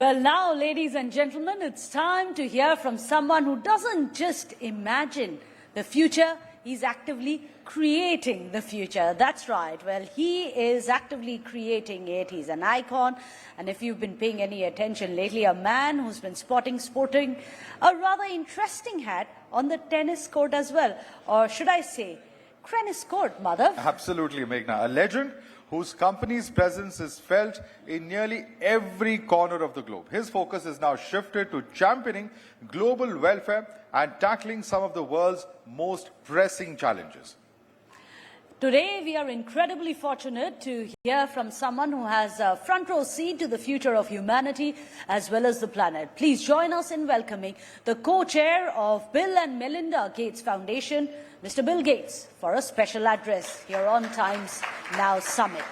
Well, now, ladies and gentlemen, it's time to hear from someone who doesn't just imagine the future, he's actively creating the future. That's right. Well, he is actively creating it. He's an icon. And if you've been paying any attention lately, a man who's been sporting a rather interesting hat on the tennis court as well. Or should I say, tennis court, Madhav? Absolutely, Meghna. A legend whose company's presence is felt in nearly every corner of the globe. His focus is now shifted to championing global welfare and tackling some of the world's most pressing challenges. Today, we are incredibly fortunate to hear from someone who has a front row seat to the future of humanity as well as the planet. Please join us in welcoming the co-chair of Bill and Melinda Gates Foundation, Mr. Bill Gates, for a special address here on Times Now Summit.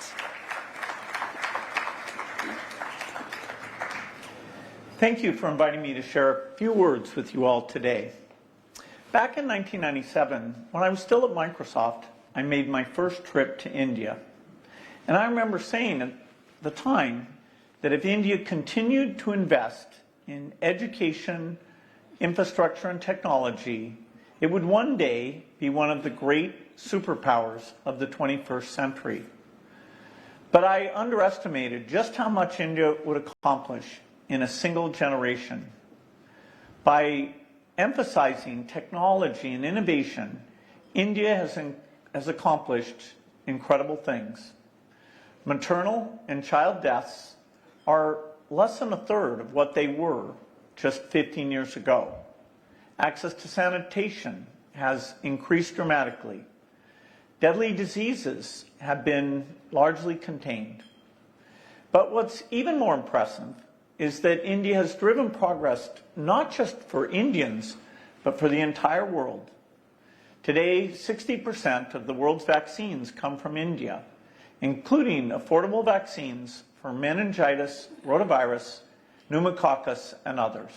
Thank you for inviting me to share a few words with you all today. Back in 1997, when I was still at Microsoft, I made my first trip to India. And I remember saying at the time that if India continued to invest in education, infrastructure, and technology, it would one day be one of the great superpowers of the 21st century. But I underestimated just how much India would accomplish in a single generation. By emphasizing technology and innovation, India has accomplished incredible things. Maternal and child deaths are less than a third of what they were just 15 years ago. Access to sanitation has increased dramatically. Deadly diseases have been largely contained. But what's even more impressive is that India has driven progress not just for Indians, but for the entire world. Today, 60% of the world's vaccines come from India, including affordable vaccines for meningitis, rotavirus, pneumococcus, and others.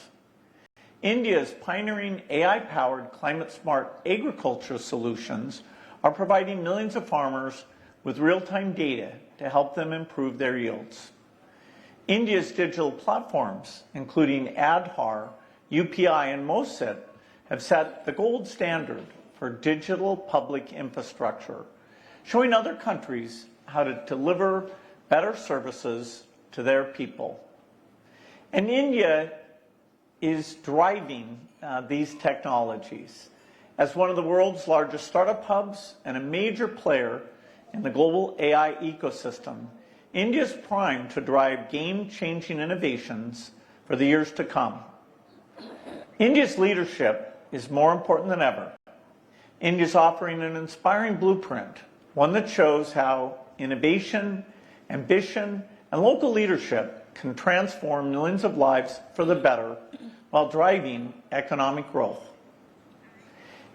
India's pioneering AI-powered climate-smart agriculture solutions are providing millions of farmers with real-time data to help them improve their yields. India's digital platforms, including Aadhaar, UPI, and MoSIP, have set the gold standard for digital public infrastructure, showing other countries how to deliver better services to their people. And India is driving these technologies. As one of the world's largest startup hubs and a major player in the global AI ecosystem, India is primed to drive game-changing innovations for the years to come. India's leadership is more important than ever. India is offering an inspiring blueprint, one that shows how innovation, ambition, and local leadership can transform millions of lives for the better while driving economic growth.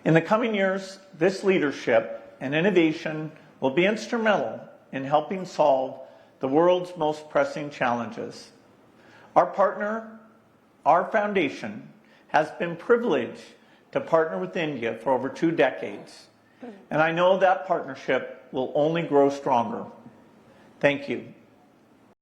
In the coming years, this leadership and innovation will be instrumental in helping solve the world's most pressing challenges. Our partner, our foundation, has been privileged to partner with India for over 2 decades. And I know that partnership will only grow stronger. Thank you.